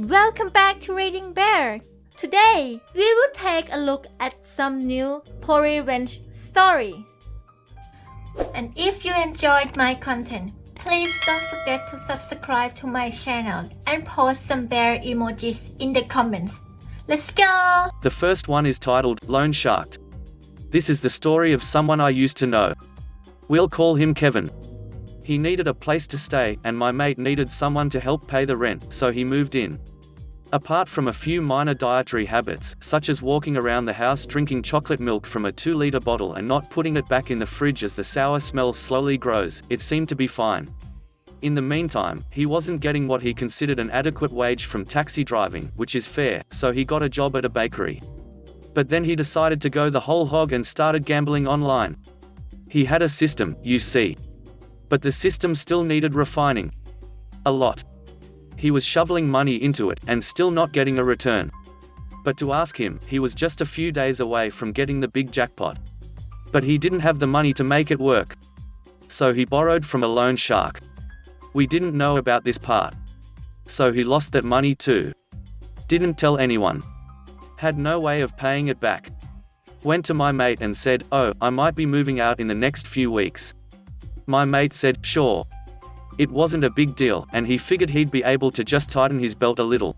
Welcome back to Reading Bear. Today, we will take a look at some new revenge stories. And if you enjoyed my content, please don't forget to subscribe to my channel and post some bear emojis in the comments. Let's go! The first one is titled, Loan Sharked. This is the story of someone I used to know. We'll call him Kevin. He needed a place to stay, and my mate needed someone to help pay the rent, so he moved in. Apart from a few minor dietary habits, such as walking around the house drinking chocolate milk from a 2-liter bottle and not putting it back in the fridge as the sour smell slowly grows, it seemed to be fine. In the meantime, he wasn't getting what he considered an adequate wage from taxi driving, which is fair, so he got a job at a bakery. But then he decided to go the whole hog and started gambling online. He had a system, you see. But the system still needed refining. A lot. He was shoveling money into it, and still not getting a return. But to ask him, he was just a few days away from getting the big jackpot. But he didn't have the money to make it work. So he borrowed from a loan shark. We didn't know about this part. So he lost that money too. Didn't tell anyone. Had no way of paying it back. Went to my mate and said, "Oh, I might be moving out in the next few weeks." My mate said, "Sure." It wasn't a big deal, and he figured he'd be able to just tighten his belt a little.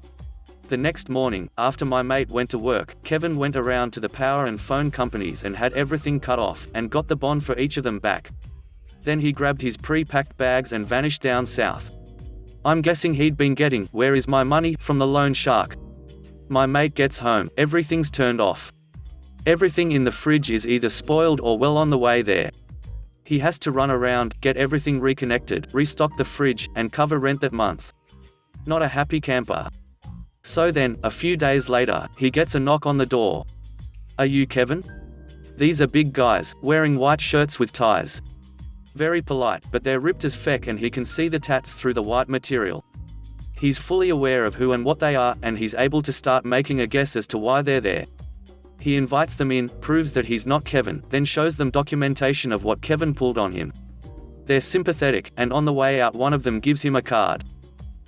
The next morning, after my mate went to work, Kevin went around to the power and phone companies and had everything cut off, and got the bond for each of them back. Then he grabbed his pre-packed bags and vanished down south. I'm guessing he'd been getting, "Where is my money?" from the loan shark. My mate gets home, everything's turned off. Everything in the fridge is either spoiled or well on the way there. He has to run around, get everything reconnected, restock the fridge, and cover rent that month. Not a happy camper. So then, a few days later, he gets a knock on the door. "Are you Kevin?" These are big guys, wearing white shirts with ties. Very polite, but they're ripped as feck and he can see the tats through the white material. He's fully aware of who and what they are, and he's able to start making a guess as to why they're there. He invites them in, proves that he's not Kevin, then shows them documentation of what Kevin pulled on him. They're sympathetic, and on the way out one of them gives him a card.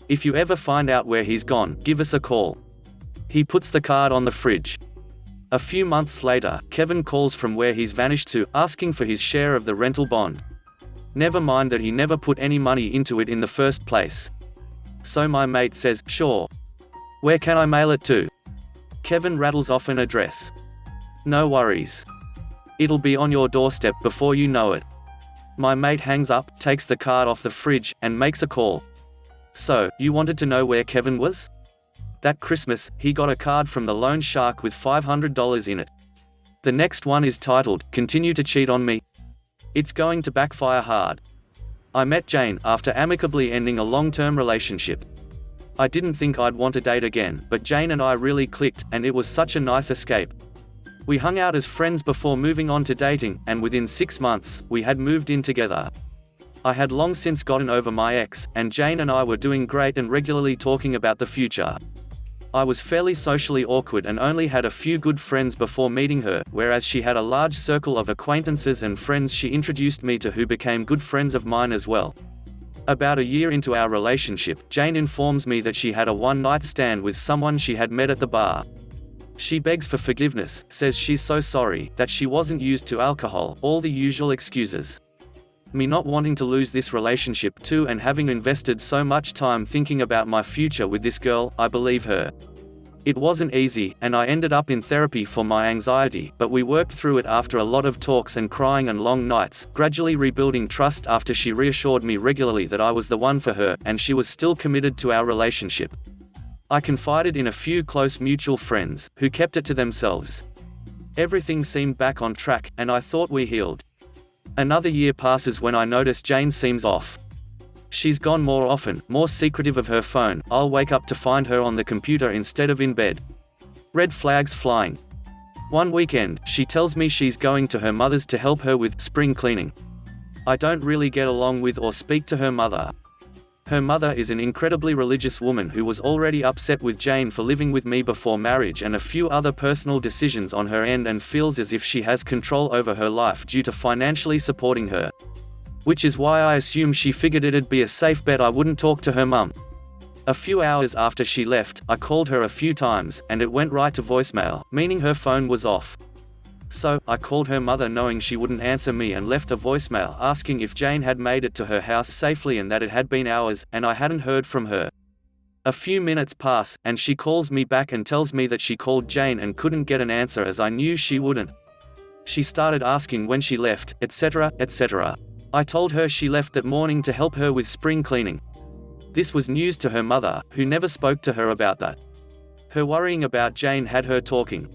"If you ever find out where he's gone, give us a call." He puts the card on the fridge. A few months later, Kevin calls from where he's vanished to, asking for his share of the rental bond. Never mind that he never put any money into it in the first place. So my mate says, "Sure. Where can I mail it to?" Kevin rattles off an address. "No worries. It'll be on your doorstep before you know it." My mate hangs up, takes the card off the fridge, and makes a call. "So, you wanted to know where Kevin was?" That Christmas, he got a card from the loan shark with $500 in it. The next one is titled, Continue to Cheat on Me. It's going to backfire hard. I met Jane after amicably ending a long-term relationship. I didn't think I'd want to date again, but Jane and I really clicked, and it was such a nice escape. We hung out as friends before moving on to dating, and within 6 months, we had moved in together. I had long since gotten over my ex, and Jane and I were doing great and regularly talking about the future. I was fairly socially awkward and only had a few good friends before meeting her, whereas she had a large circle of acquaintances and friends she introduced me to who became good friends of mine as well. About a year into our relationship, Jane informs me that she had a one-night stand with someone she had met at the bar. She begs for forgiveness, says she's so sorry, that she wasn't used to alcohol, all the usual excuses. Me not wanting to lose this relationship too, and having invested so much time thinking about my future with this girl, I believe her. It wasn't easy, and I ended up in therapy for my anxiety, but we worked through it after a lot of talks and crying and long nights, gradually rebuilding trust after she reassured me regularly that I was the one for her, and she was still committed to our relationship. I confided in a few close mutual friends, who kept it to themselves. Everything seemed back on track, and I thought we healed. Another year passes when I notice Jane seems off. She's gone more often, more secretive of her phone. I'll wake up to find her on the computer instead of in bed. Red flags flying. One weekend, she tells me she's going to her mother's to help her with spring cleaning. I don't really get along with or speak to her mother. Her mother is an incredibly religious woman who was already upset with Jane for living with me before marriage and a few other personal decisions on her end, and feels as if she has control over her life due to financially supporting her. Which is why I assume she figured it'd be a safe bet I wouldn't talk to her mum. A few hours after she left, I called her a few times, and it went right to voicemail, meaning her phone was off. So, I called her mother knowing she wouldn't answer me and left a voicemail asking if Jane had made it to her house safely and that it had been hours, and I hadn't heard from her. A few minutes pass, and she calls me back and tells me that she called Jane and couldn't get an answer as I knew she wouldn't. She started asking when she left, etc., etc. I told her she left that morning to help her with spring cleaning. This was news to her mother, who never spoke to her about that. Her worrying about Jane had her talking.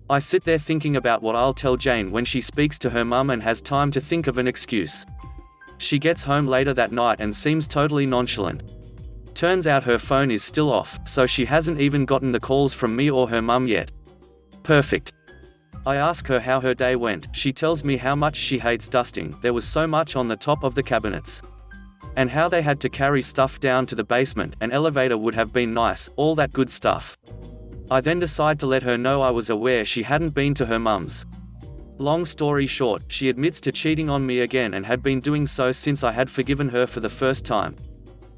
I sit there thinking about what I'll tell Jane when she speaks to her mum and has time to think of an excuse. She gets home later that night and seems totally nonchalant. Turns out her phone is still off, so she hasn't even gotten the calls from me or her mum yet. Perfect. I ask her how her day went. She tells me how much she hates dusting, there was so much on the top of the cabinets. And how they had to carry stuff down to the basement, an elevator would have been nice, all that good stuff. I then decide to let her know I was aware she hadn't been to her mum's. Long story short, she admits to cheating on me again and had been doing so since I had forgiven her for the first time.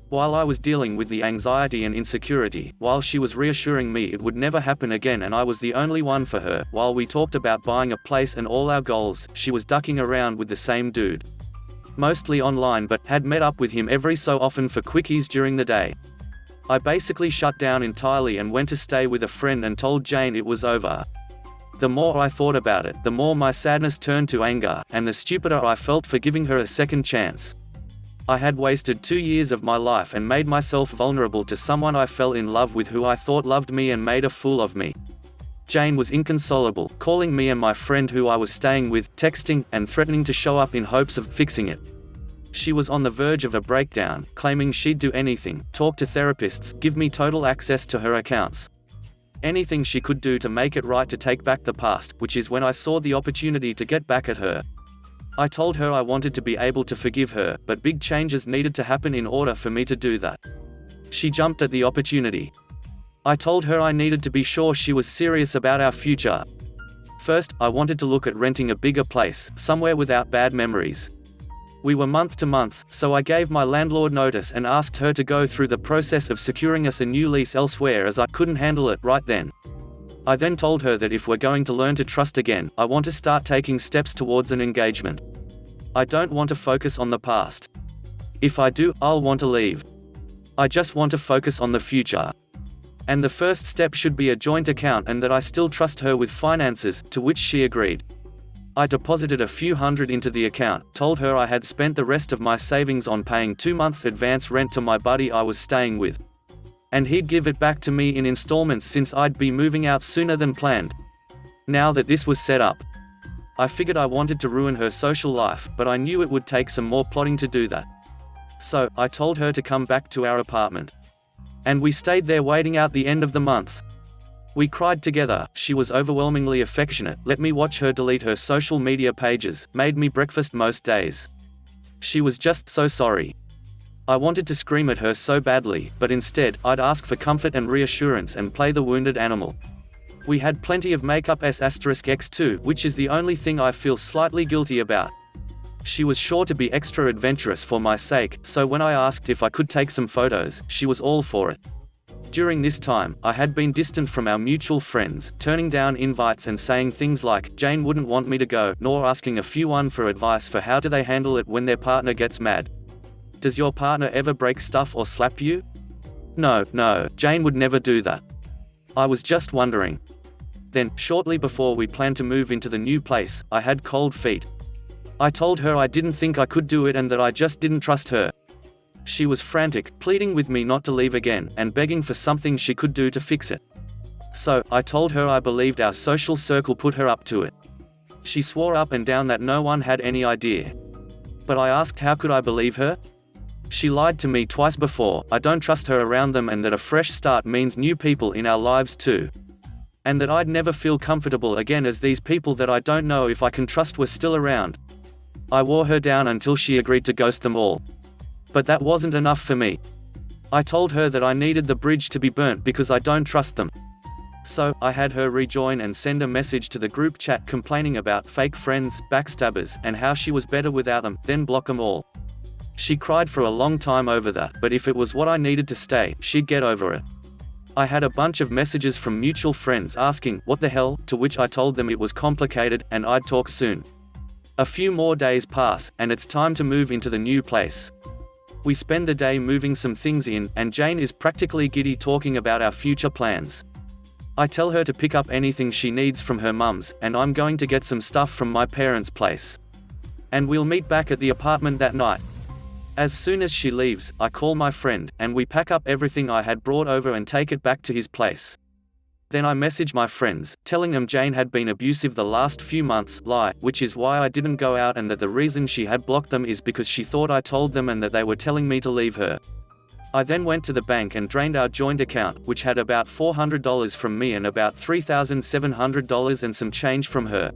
While I was dealing with the anxiety and insecurity, while she was reassuring me it would never happen again and I was the only one for her, while we talked about buying a place and all our goals, she was ducking around with the same dude. Mostly online, but had met up with him every so often for quickies during the day. I basically shut down entirely and went to stay with a friend and told Jane it was over. The more I thought about it, the more my sadness turned to anger, and the stupider I felt for giving her a second chance. I had wasted 2 years of my life and made myself vulnerable to someone I fell in love with who I thought loved me and made a fool of me. Jane was inconsolable, calling me and my friend who I was staying with, texting, and threatening to show up in hopes of fixing it. She was on the verge of a breakdown, claiming she'd do anything, talk to therapists, give me total access to her accounts. Anything she could do to make it right, to take back the past, which is when I saw the opportunity to get back at her. I told her I wanted to be able to forgive her, but big changes needed to happen in order for me to do that. She jumped at the opportunity. I told her I needed to be sure she was serious about our future. First, I wanted to look at renting a bigger place, somewhere without bad memories. We were month to month, so I gave my landlord notice and asked her to go through the process of securing us a new lease elsewhere as I couldn't handle it right then. I then told her that if we're going to learn to trust again, I want to start taking steps towards an engagement. I don't want to focus on the past. If I do, I'll want to leave. I just want to focus on the future. And the first step should be a joint account and that I still trust her with finances, to which she agreed. I deposited a few hundred into the account, told her I had spent the rest of my savings on paying 2 months advance rent to my buddy I was staying with. And he'd give it back to me in installments since I'd be moving out sooner than planned. Now that this was set up, I figured I wanted to ruin her social life, but I knew it would take some more plotting to do that. So, I told her to come back to our apartment. And we stayed there waiting out the end of the month. We cried together, she was overwhelmingly affectionate, let me watch her delete her social media pages, made me breakfast most days. She was just so sorry. I wanted to scream at her so badly, but instead, I'd ask for comfort and reassurance and play the wounded animal. We had plenty of makeup *X2, which is the only thing I feel slightly guilty about. She was sure to be extra adventurous for my sake, so when I asked if I could take some photos, she was all for it. During this time, I had been distant from our mutual friends, turning down invites and saying things like, Jane wouldn't want me to go, nor asking a few one for advice for how do they handle it when their partner gets mad. Does your partner ever break stuff or slap you? No, Jane would never do that. I was just wondering. Then, shortly before we planned to move into the new place, I had cold feet. I told her I didn't think I could do it and that I just didn't trust her. She was frantic, pleading with me not to leave again, and begging for something she could do to fix it. So, I told her I believed our social circle put her up to it. She swore up and down that no one had any idea. But I asked how could I believe her? She lied to me twice before, I don't trust her around them and that a fresh start means new people in our lives too. And that I'd never feel comfortable again as these people that I don't know if I can trust were still around. I wore her down until she agreed to ghost them all. But that wasn't enough for me. I told her that I needed the bridge to be burnt because I don't trust them. So, I had her rejoin and send a message to the group chat complaining about fake friends, backstabbers, and how she was better without them, then block them all. She cried for a long time over that, but if it was what I needed to stay, she'd get over it. I had a bunch of messages from mutual friends asking, what the hell, to which I told them it was complicated, and I'd talk soon. A few more days pass, and it's time to move into the new place. We spend the day moving some things in, and Jane is practically giddy talking about our future plans. I tell her to pick up anything she needs from her mum's, and I'm going to get some stuff from my parents' place. And we'll meet back at the apartment that night. As soon as she leaves, I call my friend, and we pack up everything I had brought over and take it back to his place. Then I message my friends, telling them Jane had been abusive the last few months, which is why I didn't go out, and that the reason she had blocked them is because she thought I told them and that they were telling me to leave her. I then went to the bank and drained our joint account, which had about $400 from me and about $3,700 and some change from her.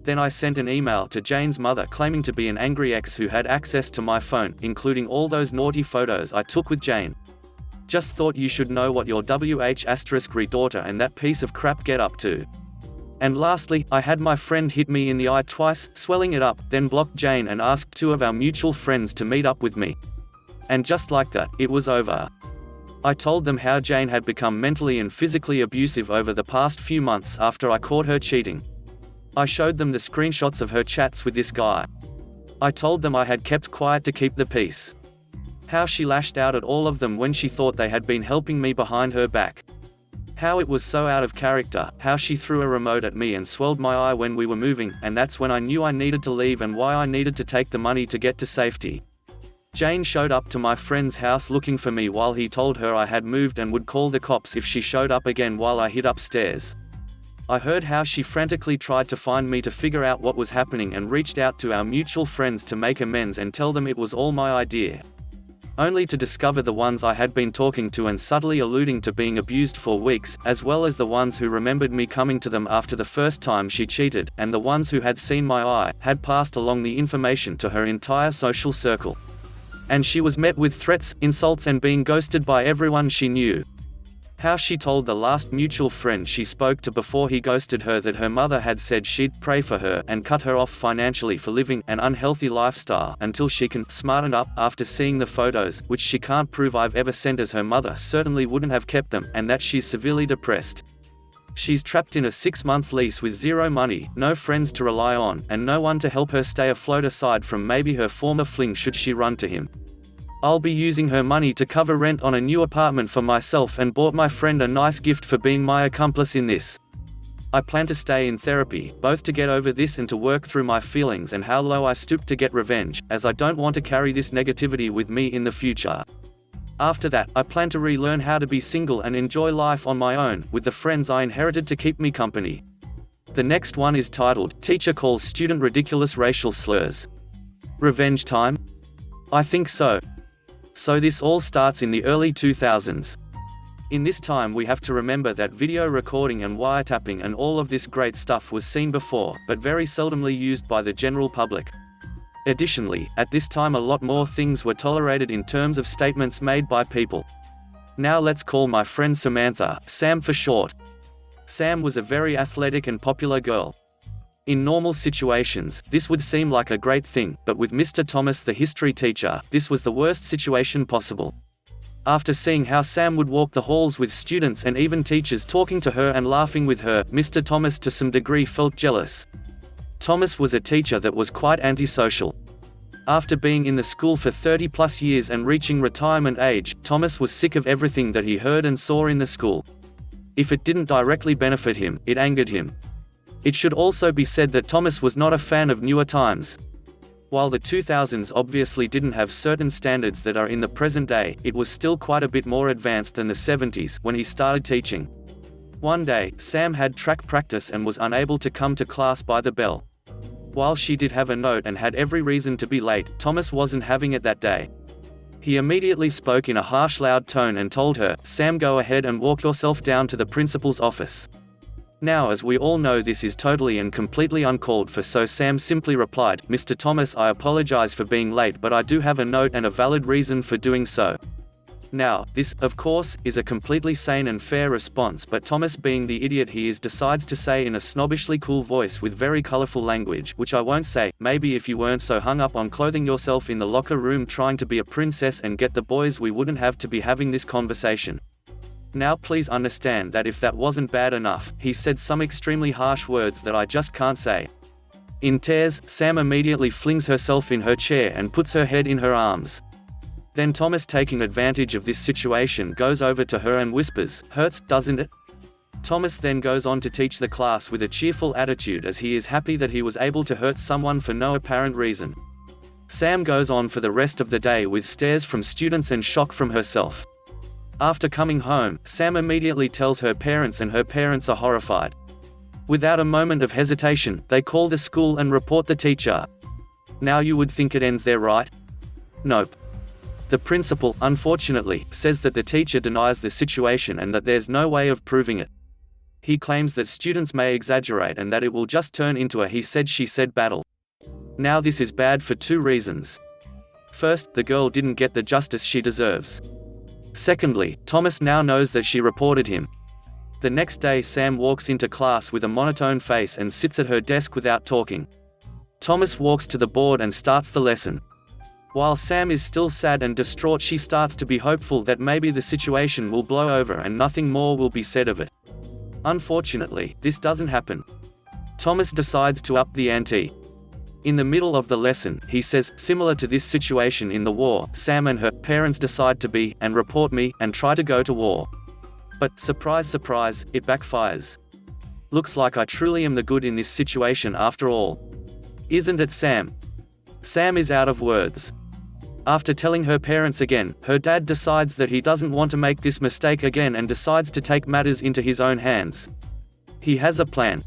Then I sent an email to Jane's mother claiming to be an angry ex who had access to my phone, including all those naughty photos I took with Jane. Just thought you should know what your WH*re daughter and that piece of crap get up to. And lastly, I had my friend hit me in the eye twice, swelling it up, then blocked Jane and asked 2 of our mutual friends to meet up with me. And just like that, it was over. I told them how Jane had become mentally and physically abusive over the past few months after I caught her cheating. I showed them the screenshots of her chats with this guy. I told them I had kept quiet to keep the peace. How she lashed out at all of them when she thought they had been helping me behind her back. How it was so out of character, how she threw a remote at me and swelled my eye when we were moving, and that's when I knew I needed to leave and why I needed to take the money to get to safety. Jane showed up to my friend's house looking for me while he told her I had moved and would call the cops if she showed up again while I hid upstairs. I heard how she frantically tried to find me to figure out what was happening and reached out to our mutual friends to make amends and tell them it was all my idea. Only to discover the ones I had been talking to and subtly alluding to being abused for weeks, as well as the ones who remembered me coming to them after the first time she cheated, and the ones who had seen my eye, had passed along the information to her entire social circle. And she was met with threats, insults and being ghosted by everyone she knew. How she told the last mutual friend she spoke to before he ghosted her that her mother had said she'd pray for her and cut her off financially for living an unhealthy lifestyle until she can smarten up after seeing the photos, which she can't prove I've ever sent, as her mother certainly wouldn't have kept them, and that she's severely depressed. She's trapped in a 6-month lease with zero money, no friends to rely on, and no one to help her stay afloat aside from maybe her former fling should she run to him. I'll be using her money to cover rent on a new apartment for myself and bought my friend a nice gift for being my accomplice in this. I plan to stay in therapy, both to get over this and to work through my feelings and how low I stoop to get revenge, as I don't want to carry this negativity with me in the future. After that, I plan to relearn how to be single and enjoy life on my own, with the friends I inherited to keep me company. The next one is titled, Teacher Calls Student Ridiculous Racial Slurs. Revenge time? I think so. So this all starts in the early 2000s. In this time we have to remember that video recording and wiretapping and all of this great stuff was seen before, but very seldomly used by the general public. Additionally, at this time a lot more things were tolerated in terms of statements made by people. Now let's call my friend Samantha, Sam for short. Sam was a very athletic and popular girl. In normal situations, this would seem like a great thing, but with Mr. Thomas the history teacher, this was the worst situation possible. After seeing how Sam would walk the halls with students and even teachers talking to her and laughing with her, Mr. Thomas to some degree felt jealous. Thomas was a teacher that was quite antisocial. After being in the school for 30+ years and reaching retirement age, Thomas was sick of everything that he heard and saw in the school. If it didn't directly benefit him, it angered him. It should also be said that Thomas was not a fan of newer times. While the 2000s obviously didn't have certain standards that are in the present day, it was still quite a bit more advanced than the 70s when he started teaching. One day, Sam had track practice and was unable to come to class by the bell. While she did have a note and had every reason to be late, Thomas wasn't having it that day. He immediately spoke in a harsh, loud tone and told her, "Sam, go ahead and walk yourself down to the principal's office." Now, as we all know, this is totally and completely uncalled for, so Sam simply replied, "Mr. Thomas, I apologize for being late, but I do have a note and a valid reason for doing so." Now, this, of course, is a completely sane and fair response, but Thomas, being the idiot he is, decides to say in a snobbishly cool voice with very colorful language, which I won't say, maybe if you weren't so hung up on clothing yourself in the locker room trying to be a princess and get the boys, we wouldn't have to be having this conversation. Now please understand that if that wasn't bad enough, he said some extremely harsh words that I just can't say. In tears, Sam immediately flings herself in her chair and puts her head in her arms. Then Thomas, taking advantage of this situation, goes over to her and whispers, "Hurts, doesn't it?" Thomas then goes on to teach the class with a cheerful attitude, as he is happy that he was able to hurt someone for no apparent reason. Sam goes on for the rest of the day with stares from students and shock from herself. After coming home, Sam immediately tells her parents, and her parents are horrified. Without a moment of hesitation, they call the school and report the teacher. Now you would think it ends there, right? Nope. The principal, unfortunately, says that the teacher denies the situation and that there's no way of proving it. He claims that students may exaggerate and that it will just turn into a he said she said battle. Now this is bad for two reasons. First, the girl didn't get the justice she deserves. Secondly, Thomas now knows that she reported him. The next day, Sam walks into class with a monotone face and sits at her desk without talking. Thomas walks to the board and starts the lesson. While Sam is still sad and distraught, she starts to be hopeful that maybe the situation will blow over and nothing more will be said of it. Unfortunately, this doesn't happen. Thomas decides to up the ante. In the middle of the lesson, he says, "Similar to this situation in the war, Sam and her parents decide to be, and report me, and try to go to war. But, surprise surprise, it backfires. Looks like I truly am the good in this situation after all. Isn't it, Sam?" Sam is out of words. After telling her parents again, her dad decides that he doesn't want to make this mistake again and decides to take matters into his own hands. He has a plan.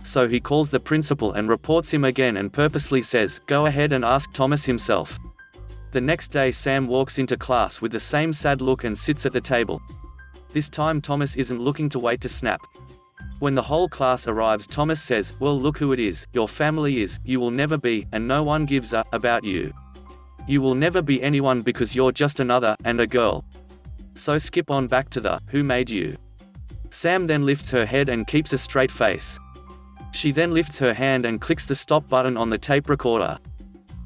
So he calls the principal and reports him again and purposely says, "Go ahead and ask Thomas himself." The next day, Sam walks into class with the same sad look and sits at the table. This time Thomas isn't looking to wait to snap. When the whole class arrives, Thomas says, "Well, look who it is, your family is, you will never be, and no one gives a about you. You will never be anyone because you're just another, and a girl. So skip on back to the, who made you." Sam then lifts her head and keeps a straight face. She then lifts her hand and clicks the stop button on the tape recorder.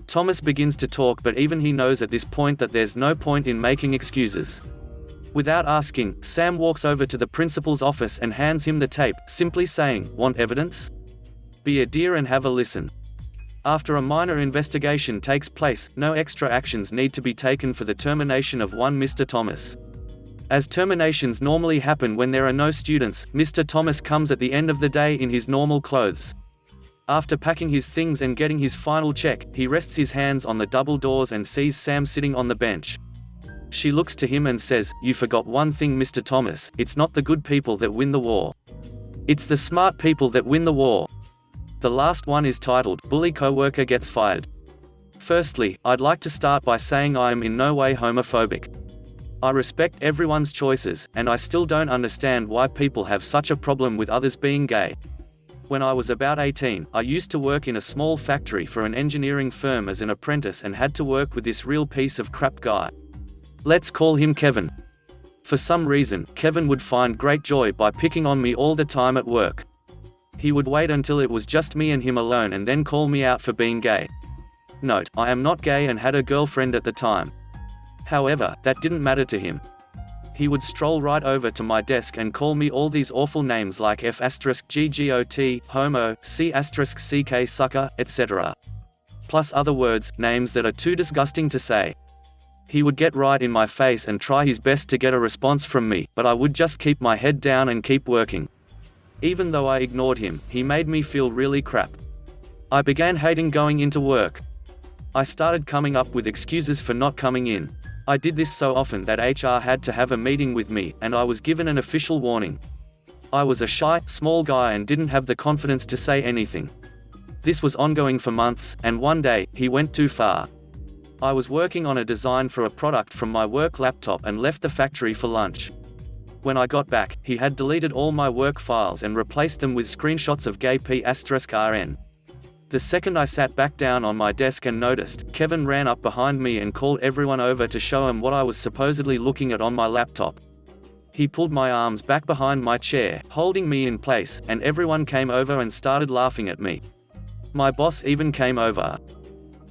Thomas begins to talk, but even he knows at this point that there's no point in making excuses. Without asking, Sam walks over to the principal's office and hands him the tape, simply saying, "Want evidence? Be a dear and have a listen." After a minor investigation takes place, no extra actions need to be taken for the termination of one Mr. Thomas. As terminations normally happen when there are no students, Mr. Thomas comes at the end of the day in his normal clothes. After packing his things and getting his final check, he rests his hands on the double doors and sees Sam sitting on the bench. She looks to him and says, "You forgot one thing, Mr. Thomas, it's not the good people that win the war. It's the smart people that win the war." The last one is titled, "Bully Coworker Gets Fired." Firstly, I'd like to start by saying I am in no way homophobic. I respect everyone's choices, and I still don't understand why people have such a problem with others being gay. When I was about 18, I used to work in a small factory for an engineering firm as an apprentice and had to work with this real piece of crap guy. Let's call him Kevin. For some reason, Kevin would find great joy by picking on me all the time at work. He would wait until it was just me and him alone and then call me out for being gay. Note, I am not gay and had a girlfriend at the time. However, that didn't matter to him. He would stroll right over to my desk and call me all these awful names like F***GGOT, homo, C***CK sucker, etc. Plus other words, names that are too disgusting to say. He would get right in my face and try his best to get a response from me, but I would just keep my head down and keep working. Even though I ignored him, he made me feel really crap. I began hating going into work. I started coming up with excuses for not coming in. I did this so often that HR had to have a meeting with me, and I was given an official warning. I was a shy, small guy and didn't have the confidence to say anything. This was ongoing for months, and one day, he went too far. I was working on a design for a product from my work laptop and left the factory for lunch. When I got back, he had deleted all my work files and replaced them with screenshots of gay P***RN. The second I sat back down on my desk and noticed, Kevin ran up behind me and called everyone over to show him what I was supposedly looking at on my laptop. He pulled my arms back behind my chair, holding me in place, and everyone came over and started laughing at me. My boss even came over.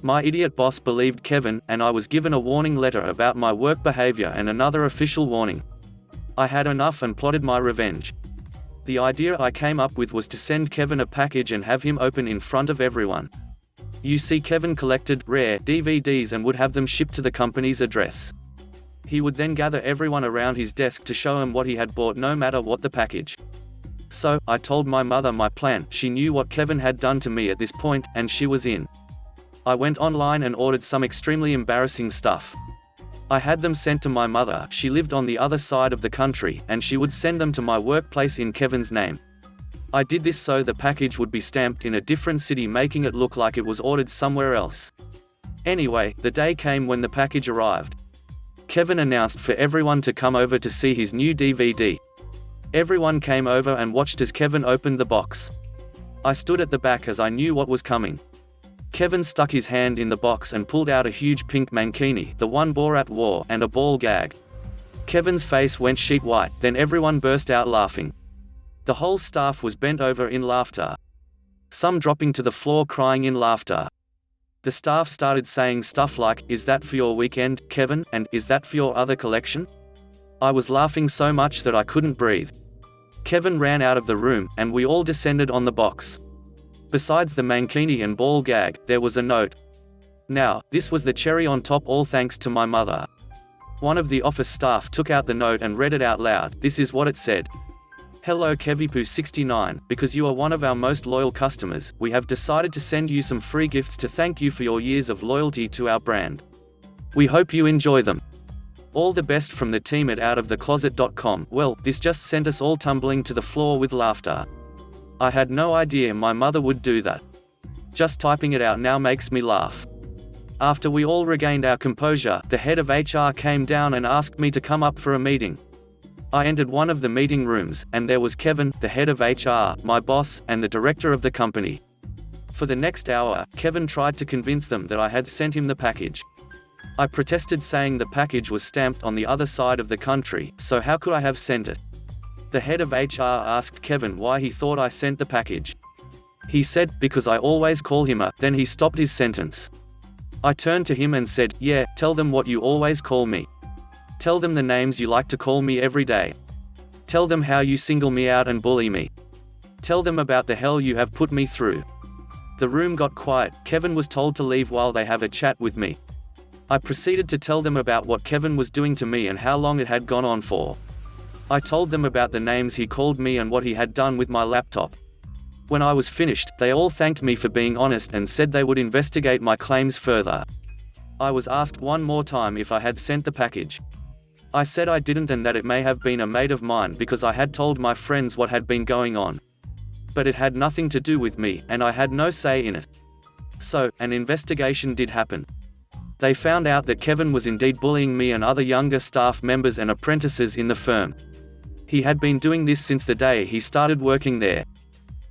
My idiot boss believed Kevin, and I was given a warning letter about my work behavior and another official warning. I had enough and plotted my revenge. The idea I came up with was to send Kevin a package and have him open in front of everyone. You see, Kevin collected rare DVDs and would have them shipped to the company's address. He would then gather everyone around his desk to show him what he had bought, no matter what the package. So, I told my mother my plan. She knew what Kevin had done to me at this point, and she was in. I went online and ordered some extremely embarrassing stuff. I had them sent to my mother. She lived on the other side of the country, and she would send them to my workplace in Kevin's name. I did this so the package would be stamped in a different city, making it look like it was ordered somewhere else. Anyway, the day came when the package arrived. Kevin announced for everyone to come over to see his new DVD. Everyone came over and watched as Kevin opened the box. I stood at the back as I knew what was coming. Kevin stuck his hand in the box and pulled out a huge pink mankini, the one Borat wore, and a ball gag. Kevin's face went sheet white, then everyone burst out laughing. The whole staff was bent over in laughter. Some dropping to the floor crying in laughter. The staff started saying stuff like, "Is that for your weekend, Kevin?" and "Is that for your other collection?" I was laughing so much that I couldn't breathe. Kevin ran out of the room, and we all descended on the box. Besides the mankini and ball gag, there was a note. Now, this was the cherry on top, all thanks to my mother. One of the office staff took out the note and read it out loud. This is what it said. "Hello Kevipoo69, because you are one of our most loyal customers, we have decided to send you some free gifts to thank you for your years of loyalty to our brand. We hope you enjoy them. All the best from the team at outofthecloset.com. Well, this just sent us all tumbling to the floor with laughter. I had no idea my mother would do that. Just typing it out now makes me laugh. After we all regained our composure, the head of HR came down and asked me to come up for a meeting. I entered one of the meeting rooms, and there was Kevin, the head of HR, my boss, and the director of the company. For the next hour, Kevin tried to convince them that I had sent him the package. I protested, saying the package was stamped on the other side of the country, so how could I have sent it? The head of HR asked Kevin why he thought I sent the package. He said, "Because I always call him a," then he stopped his sentence. I turned to him and said, "Yeah, tell them what you always call me. Tell them the names you like to call me every day. Tell them how you single me out and bully me. Tell them about the hell you have put me through." The room got quiet. Kevin was told to leave while they have a chat with me. I proceeded to tell them about what Kevin was doing to me and how long it had gone on for. I told them about the names he called me and what he had done with my laptop. When I was finished, they all thanked me for being honest and said they would investigate my claims further. I was asked one more time if I had sent the package. I said I didn't and that it may have been a mate of mine because I had told my friends what had been going on. But it had nothing to do with me, and I had no say in it. So, an investigation did happen. They found out that Kevin was indeed bullying me and other younger staff members and apprentices in the firm. He had been doing this since the day he started working there.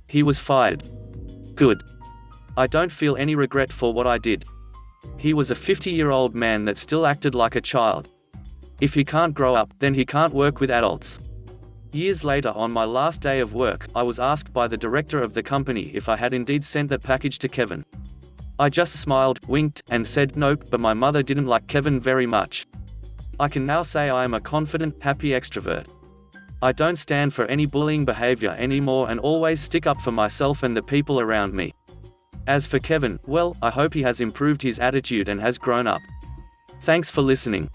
He was fired. Good. I don't feel any regret for what I did. He was a 50-year-old man that still acted like a child. If he can't grow up, then he can't work with adults. Years later, on my last day of work, I was asked by the director of the company if I had indeed sent that package to Kevin. I just smiled, winked, and said nope, but my mother didn't like Kevin very much. I can now say I am a confident, happy extrovert. I don't stand for any bullying behavior anymore and always stick up for myself and the people around me. As for Kevin, well, I hope he has improved his attitude and has grown up. Thanks for listening.